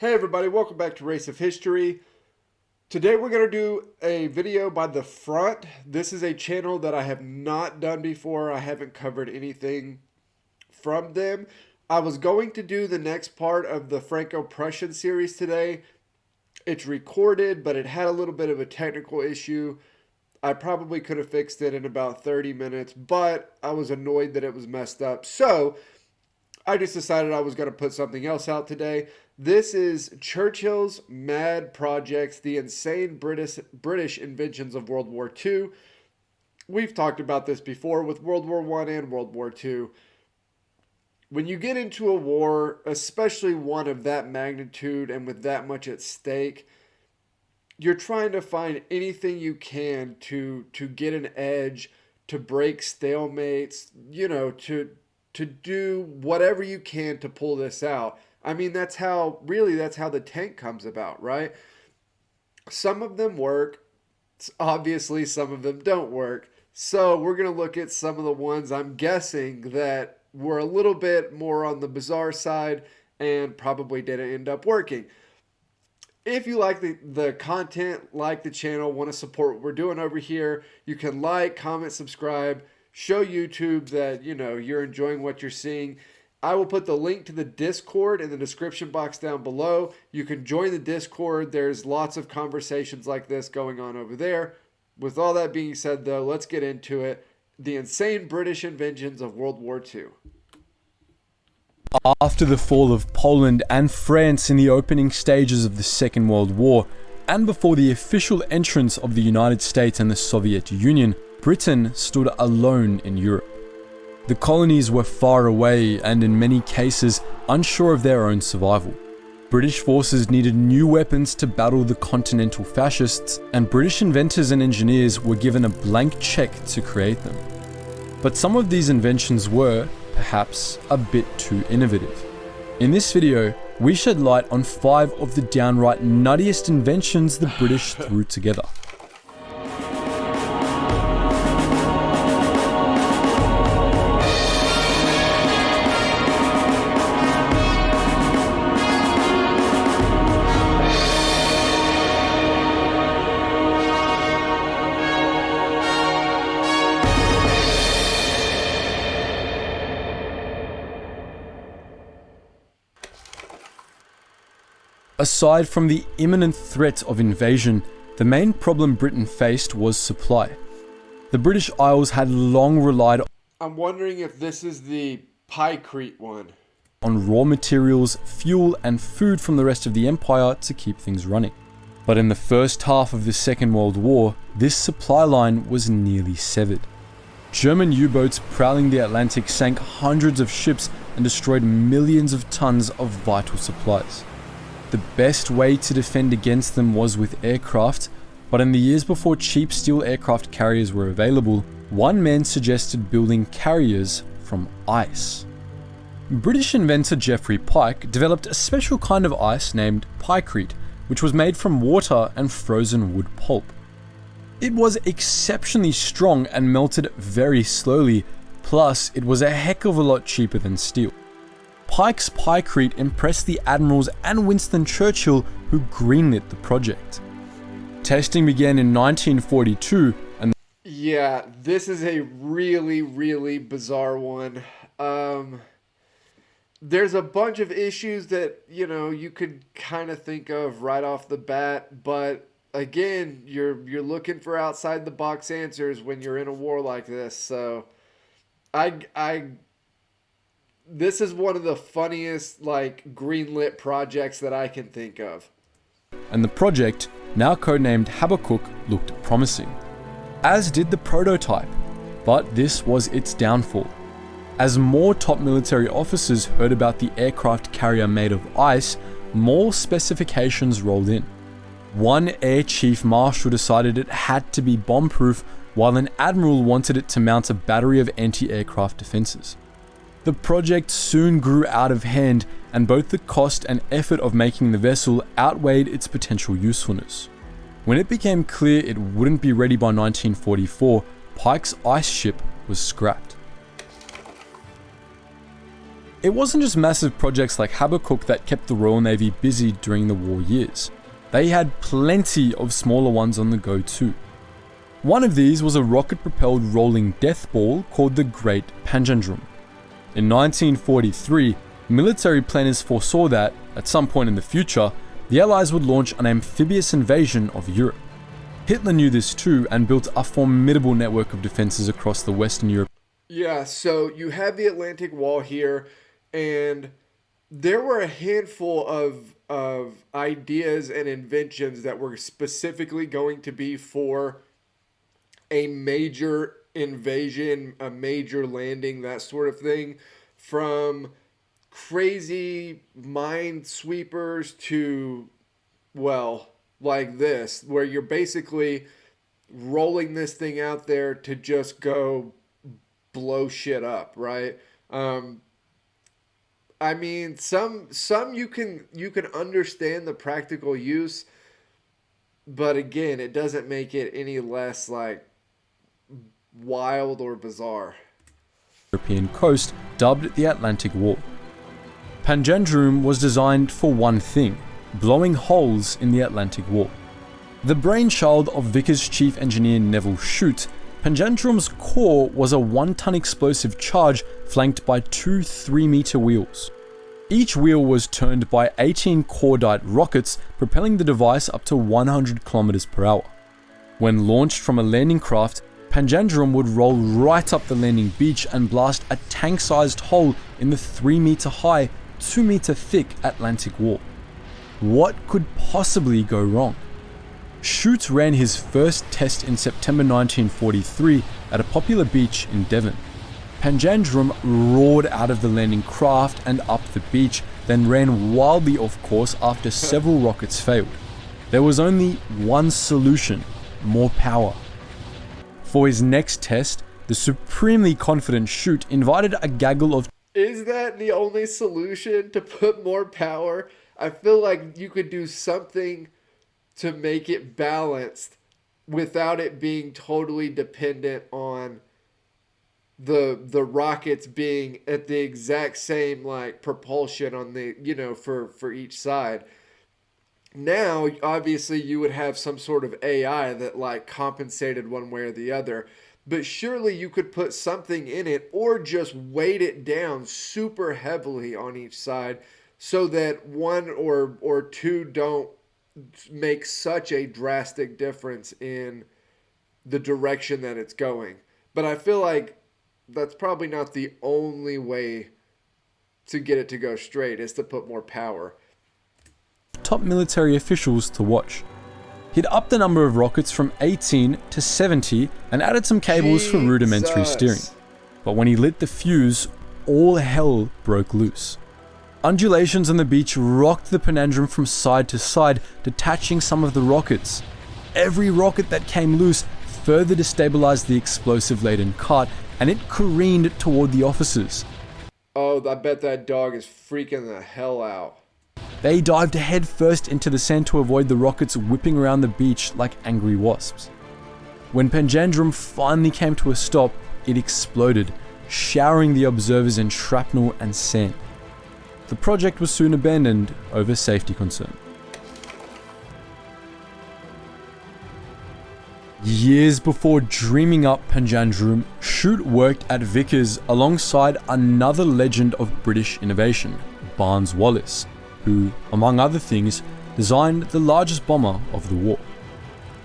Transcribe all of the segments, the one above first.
Hey everybody, welcome back to Race of History. Today we're going to do a video by the front. This is a channel that I have not done before. I haven't covered anything from them. I was going to do the next part of the Franco-Prussian series today. It's recorded, but it had a little bit of a technical issue. I probably could have fixed it in about 30 minutes, but I was annoyed that it was messed up. So I just decided I was going to put something else out today. This is Churchill's Mad Projects, the insane British inventions of World War II. We've talked about this before with World War I and World War II. When you get into a war, especially one of that magnitude and with that much at stake, you're trying to find anything you can to get an edge, to break stalemates, to do whatever you can to pull this out. I mean, that's how the tank comes about, right? Some of them work. Obviously, some of them don't work. So we're going to look at some of the ones I'm guessing that were a little bit more on the bizarre side and probably didn't end up working. If you like the content, like the channel, want to support what we're doing over here, you can like, comment, subscribe, show YouTube that, you're enjoying what you're seeing. I will put the link to the Discord in the description box down below. You can join the Discord. There's lots of conversations like this going on over there. With all that being said, though, let's get into it. The insane British inventions of World War II. After the fall of Poland and France in the opening stages of the Second World War, and before the official entrance of the United States and the Soviet Union, Britain stood alone in Europe. The colonies were far away and in many cases unsure of their own survival. British forces needed new weapons to battle the continental fascists, and British inventors and engineers were given a blank check to create them. But some of these inventions were, perhaps, a bit too innovative. In this video, we shed light on 5 of the downright nuttiest inventions the British threw together. Aside from the imminent threat of invasion, the main problem Britain faced was supply. The British Isles had long relied I'm wondering if this is the Pykrete one. On raw materials, fuel, and food from the rest of the empire to keep things running. But in the first half of the Second World War, this supply line was nearly severed. German U-boats prowling the Atlantic sank hundreds of ships and destroyed millions of tons of vital supplies. The best way to defend against them was with aircraft, but in the years before cheap steel aircraft carriers were available, one man suggested building carriers from ice. British inventor Geoffrey Pike developed a special kind of ice named Pykrete, which was made from water and frozen wood pulp. It was exceptionally strong and melted very slowly, plus it was a heck of a lot cheaper than steel. Pike's Pykrete impressed the admirals and Winston Churchill, who greenlit the project. Testing began in 1942, and yeah, this is a really bizarre one. There's a bunch of issues that, you could kind of think of right off the bat, but again, you're looking for outside the box answers when you're in a war like this. So this is one of the funniest, greenlit projects that I can think of. And the project, now codenamed Habakkuk, looked promising. As did the prototype, but this was its downfall. As more top military officers heard about the aircraft carrier made of ice, more specifications rolled in. One Air Chief Marshal decided it had to be bomb-proof, while an admiral wanted it to mount a battery of anti-aircraft defenses. The project soon grew out of hand, and both the cost and effort of making the vessel outweighed its potential usefulness. When it became clear it wouldn't be ready by 1944, Pike's ice ship was scrapped. It wasn't just massive projects like Habakkuk that kept the Royal Navy busy during the war years. They had plenty of smaller ones on the go too. One of these was a rocket-propelled rolling death ball called the Great Pangendrome. In 1943, military planners foresaw that, at some point in the future, the Allies would launch an amphibious invasion of Europe. Hitler knew this too and built a formidable network of defenses across the Western Europe. Yeah, so you have the Atlantic Wall here, and there were a handful of ideas and inventions that were specifically going to be for a major invasion, a major landing, that sort of thing, from crazy minesweepers to, well, like this, where you're basically rolling this thing out there to just go blow shit up, right? I mean, some you can understand the practical use, but again, it doesn't make it any less like wild or bizarre. European coast, dubbed the Atlantic Wall. Pangendrome was designed for one thing: blowing holes in the Atlantic Wall. The brainchild of Vickers chief engineer Neville Shute, Pangendrome's core was a 1-ton explosive charge flanked by two 3-meter wheels. Each wheel was turned by 18 cordite rockets, propelling the device up to 100 kilometers per hour. When launched from a landing craft, Pangendrome would roll right up the landing beach and blast a tank-sized hole in the 3-meter high, 2-meter thick Atlantic Wall. What could possibly go wrong? Shute ran his first test in September 1943 at a popular beach in Devon. Pangendrome roared out of the landing craft and up the beach, then ran wildly off course after several rockets failed. There was only one solution: more power. For his next test, the supremely confident Shute invited a gaggle of... Is that the only solution, to put more power? I feel like you could do something to make it balanced without it being totally dependent on the rockets being at the exact same like propulsion on the, you know, for each side. Now, obviously, you would have some sort of AI that like compensated one way or the other, but surely you could put something in it or just weight it down super heavily on each side so that one or two don't make such a drastic difference in the direction that it's going. But I feel like that's probably not the only way to get it to go straight, is to put more power. Top military officials to watch. He'd upped the number of rockets from 18 to 70 and added some cables for rudimentary steering. But when he lit the fuse, all hell broke loose. Undulations on the beach rocked the Pangendrome from side to side, detaching some of the rockets. Every rocket that came loose further destabilized the explosive-laden cart, and it careened toward the officers. Oh, I bet that dog is freaking the hell out. They dived head first into the sand to avoid the rockets whipping around the beach like angry wasps. When Pangendrome finally came to a stop, it exploded, showering the observers in shrapnel and sand. The project was soon abandoned over safety concern. Years before dreaming up Pangendrome, Shute worked at Vickers alongside another legend of British innovation, Barnes Wallis, who, among other things, designed the largest bomber of the war.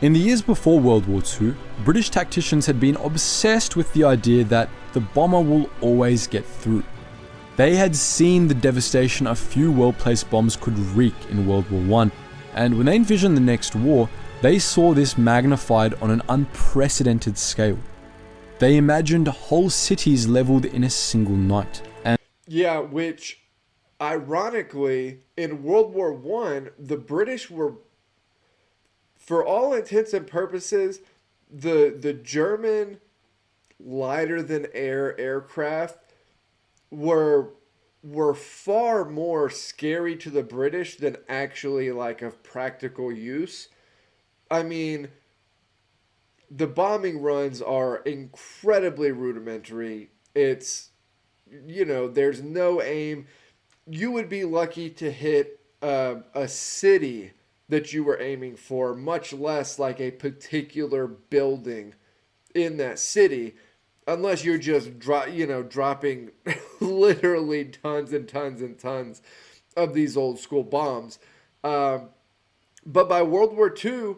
In the years before World War II, British tacticians had been obsessed with the idea that the bomber will always get through. They had seen the devastation a few well-placed bombs could wreak in World War I, and when they envisioned the next war, they saw this magnified on an unprecedented scale. They imagined whole cities leveled in a single night. And yeah, which, ironically, in World War I, the British were, for all intents and purposes, the German lighter-than-air aircraft were far more scary to the British than actually like of practical use. I mean, the bombing runs are incredibly rudimentary. It's there's no aim. You would be lucky to hit a city that you were aiming for, much less like a particular building in that city, unless you're just dropping literally tons and tons and tons of these old school bombs. But by World War II,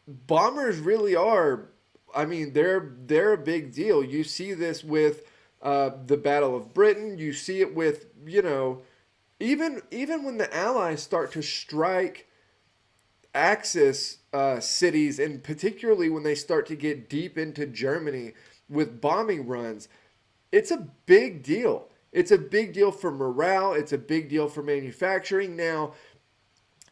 bombers really are. I mean, they're a big deal. You see this with the Battle of Britain. You see it with even when the Allies start to strike Axis cities, and particularly when they start to get deep into Germany with bombing runs, it's a big deal. It's a big deal for morale. It's a big deal for manufacturing. Now,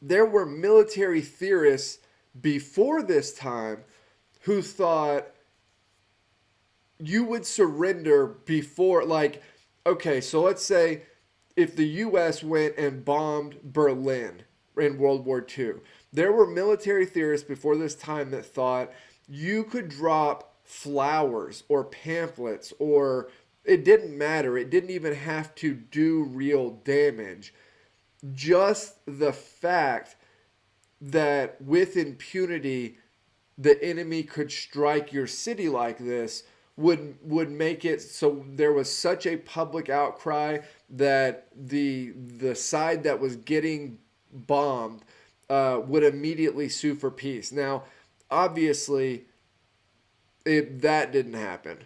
there were military theorists before this time who thought you would surrender before, like, okay, so let's say if the U.S. went and bombed Berlin in World War II, there were military theorists before this time that thought you could drop flowers or pamphlets, or it didn't matter. It didn't even have to do real damage. Just the fact that with impunity the enemy could strike your city like this would make it so there was such a public outcry that the side that was getting bombed would immediately sue for peace. Now, obviously, that didn't happen,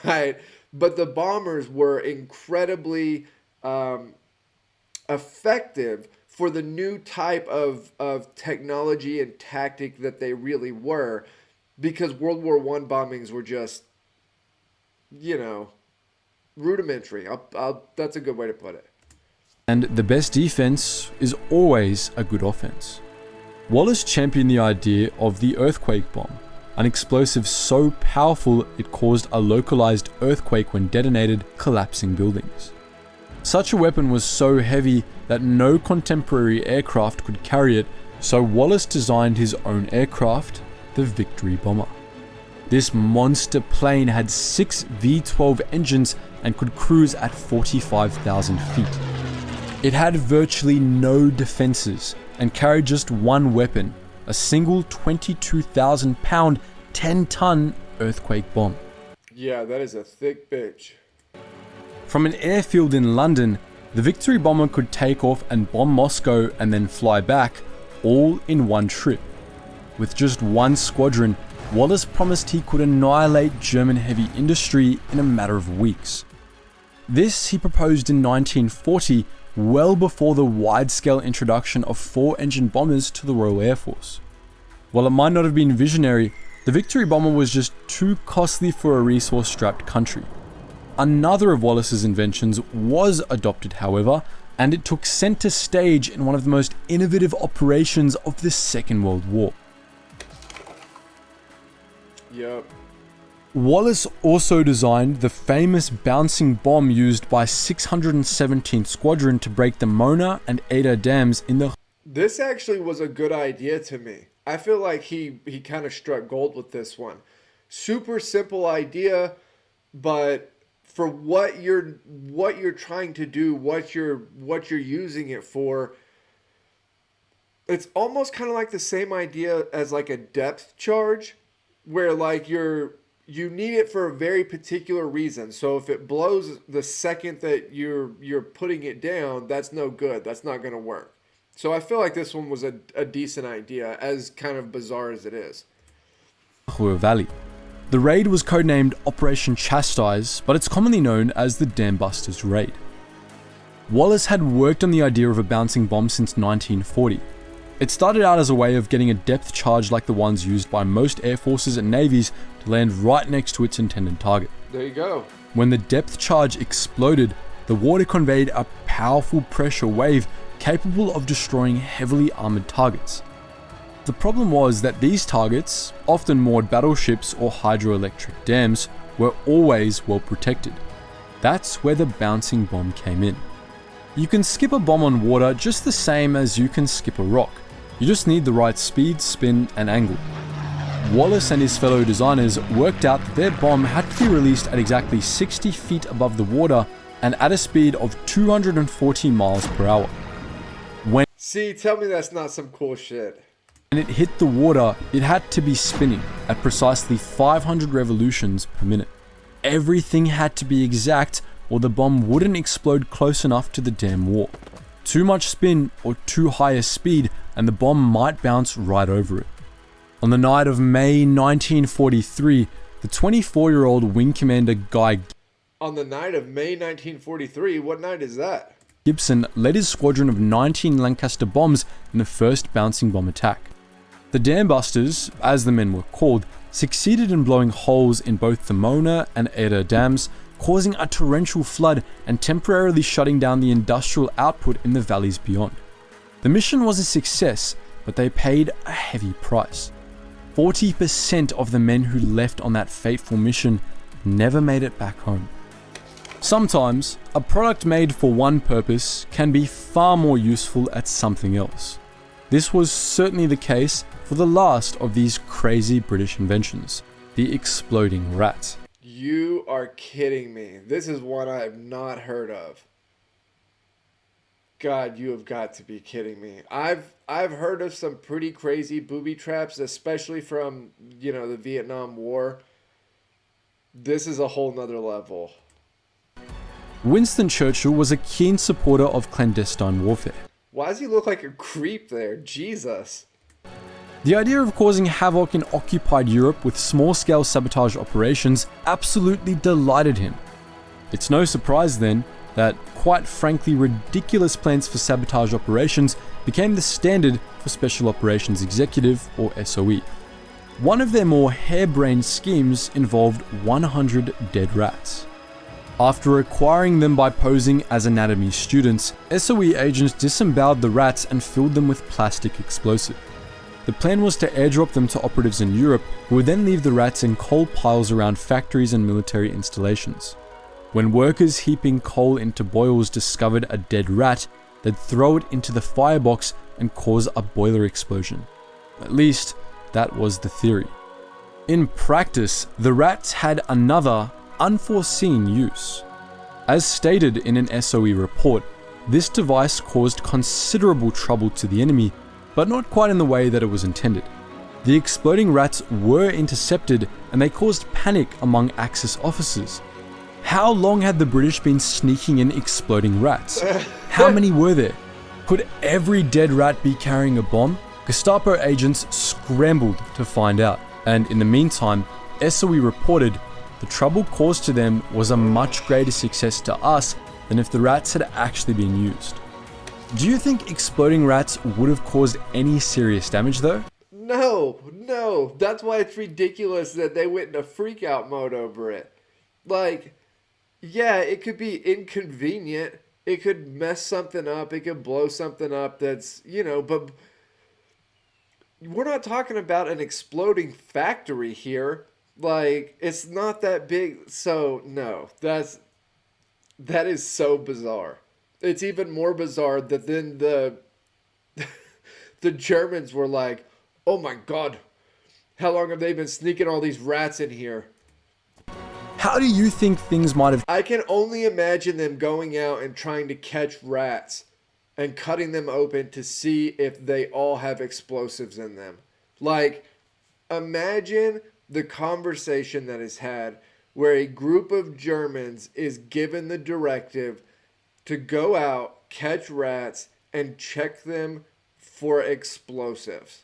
right? But the bombers were incredibly effective for the new type of technology and tactic that they really were, because World War I bombings were just, rudimentary. That's a good way to put it. And the best defense is always a good offense. Wallace championed the idea of the earthquake bomb, an explosive so powerful it caused a localized earthquake when detonated, collapsing buildings. Such a weapon was so heavy that no contemporary aircraft could carry it, so Wallace designed his own aircraft, the Victory Bomber. This monster plane had 6 V-12 engines and could cruise at 45,000 feet. It had virtually no defenses and carried just one weapon, a single 22,000-pound, 10-ton earthquake bomb. Yeah, that is a thick bitch. From an airfield in London, the Victory Bomber could take off and bomb Moscow and then fly back, all in one trip. With just one squadron, Wallace promised he could annihilate German heavy industry in a matter of weeks. This he proposed in 1940, well before the wide-scale introduction of 4-engine bombers to the Royal Air Force. While it might not have been visionary, the Victory Bomber was just too costly for a resource-strapped country. Another of Wallace's inventions was adopted, however, and it took center stage in one of the most innovative operations of the Second World War. Yep. Wallace also designed the famous bouncing bomb used by 617th Squadron to break the Mona and Ada dams in the... This actually was a good idea to me. I feel like he kind of struck gold with this one. Super simple idea, but for what you're trying to do, what you're using it for, it's almost kind of like the same idea as like a depth charge, where like you need it for a very particular reason. So if it blows the second that you're putting it down, that's no good. That's not going to work. So I feel like this one was a decent idea, as kind of bizarre as it is. Valley. The raid was codenamed Operation Chastise, but it's commonly known as the Dam Busters Raid. Wallace had worked on the idea of a bouncing bomb since 1940. It started out as a way of getting a depth charge like the ones used by most air forces and navies to land right next to its intended target. There you go. When the depth charge exploded, the water conveyed a powerful pressure wave capable of destroying heavily armored targets. The problem was that these targets, often moored battleships or hydroelectric dams, were always well protected. That's where the bouncing bomb came in. You can skip a bomb on water just the same as you can skip a rock. You just need the right speed, spin, and angle. Wallace and his fellow designers worked out that their bomb had to be released at exactly 60 feet above the water and at a speed of 240 miles per hour. When See, tell me that's not some cool shit. it hit the water, it had to be spinning at precisely 500 revolutions per minute. Everything had to be exact or the bomb wouldn't explode close enough to the damn wall. Too much spin or too high a speed and the bomb might bounce right over it. On the night of May 1943, the 24-year-old Wing Commander Guy On the night of May 1943, what night is that? Gibson led his squadron of 19 Lancaster bombs in the first bouncing bomb attack. The Dam Busters, as the men were called, succeeded in blowing holes in both the Mona and Ada dams, causing a torrential flood and temporarily shutting down the industrial output in the valleys beyond. The mission was a success, but they paid a heavy price. 40% of the men who left on that fateful mission never made it back home. Sometimes, a product made for one purpose can be far more useful at something else. This was certainly the case for the last of these crazy British inventions, the exploding rat. You are kidding me. This is one I have not heard of. God, you have got to be kidding me. I've heard of some pretty crazy booby traps, especially from, the Vietnam War. This is a whole nother level. Winston Churchill was a keen supporter of clandestine warfare. Why does he look like a creep there? Jesus. The idea of causing havoc in occupied Europe with small-scale sabotage operations absolutely delighted him. It's no surprise then that, quite frankly, ridiculous plans for sabotage operations became the standard for Special Operations Executive, or SOE. One of their more harebrained schemes involved 100 dead rats. After acquiring them by posing as anatomy students, SOE agents disemboweled the rats and filled them with plastic explosive. The plan was to airdrop them to operatives in Europe, who would then leave the rats in coal piles around factories and military installations. When workers heaping coal into boils discovered a dead rat, they'd throw it into the firebox and cause a boiler explosion. At least, that was the theory. In practice, the rats had another, unforeseen use. As stated in an SOE report, this device caused considerable trouble to the enemy, but not quite in the way that it was intended. The exploding rats were intercepted and they caused panic among Axis officers. How long had the British been sneaking in exploding rats? How many were there? Could every dead rat be carrying a bomb? Gestapo agents scrambled to find out, and in the meantime, SOE reported the trouble caused to them was a much greater success to us than if the rats had actually been used. Do you think exploding rats would have caused any serious damage though? No. That's why it's ridiculous that they went into freak out mode over it. Yeah, it could be inconvenient. It could mess something up. It could blow something up that's, but we're not talking about an exploding factory here. It's not that big. So, no, that is so bizarre. It's even more bizarre that then the Germans were like, oh my God, how long have they been sneaking all these rats in here? How do you think things might have... I can only imagine them going out and trying to catch rats and cutting them open to see if they all have explosives in them. Imagine the conversation that is had where a group of Germans is given the directive to go out, catch rats, and check them for explosives.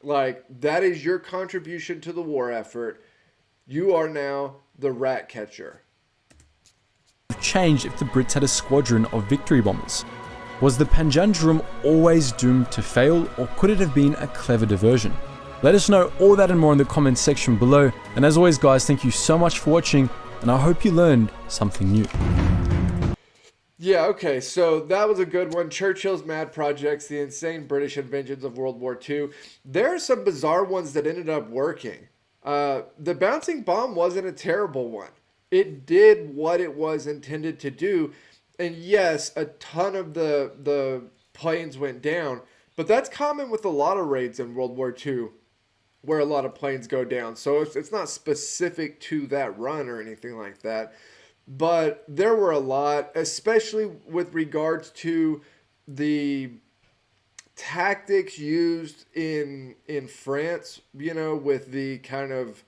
That is your contribution to the war effort. You are now the rat catcher. Changed if the Brits had a squadron of victory bombers? Was the pangendrome always doomed to fail, or could it have been a clever diversion? Let us know all that and more in the comments section below. And as always guys, thank you so much for watching, and I hope you learned something new. Yeah, okay, so that was a good one. Churchill's Mad Projects, the insane British inventions of World War II. There are some bizarre ones that ended up working. The bouncing bomb wasn't a terrible one. It did what it was intended to do. And yes, a ton of the planes went down. But that's common with a lot of raids in World War II. where a lot of planes go down. So it's not specific to that run or anything like that. But there were a lot, especially with regards to the tactics used in France, you know, with the kind of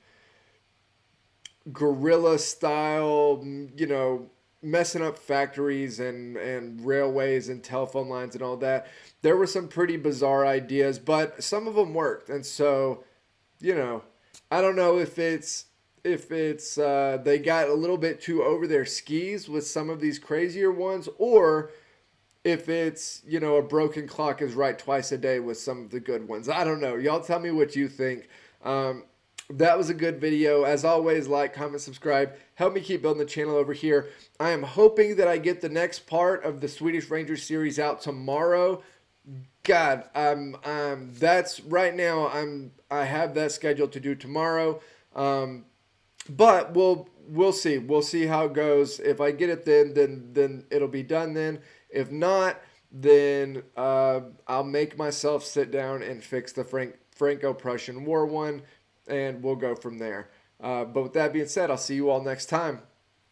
guerrilla style, you know, messing up factories and railways and telephone lines and all that. There were some pretty bizarre ideas, but some of them worked. And so, you know, I don't know if it's they got a little bit too over their skis with some of these crazier ones, or if it's, you know, a broken clock is right twice a day with some of the good ones. I don't know. Y'all tell me what you think. That was a good video. As always, like, comment, subscribe. Help me keep building the channel over here. I am hoping that I get the next part of the Swedish Ranger series out tomorrow. God, that's right now. I have that scheduled to do tomorrow. But we'll see. We'll see how it goes. If I get it then it'll be done then. If not, then I'll make myself sit down and fix the Franco-Prussian War one, and we'll go from there. But with that being said, I'll see you all next time.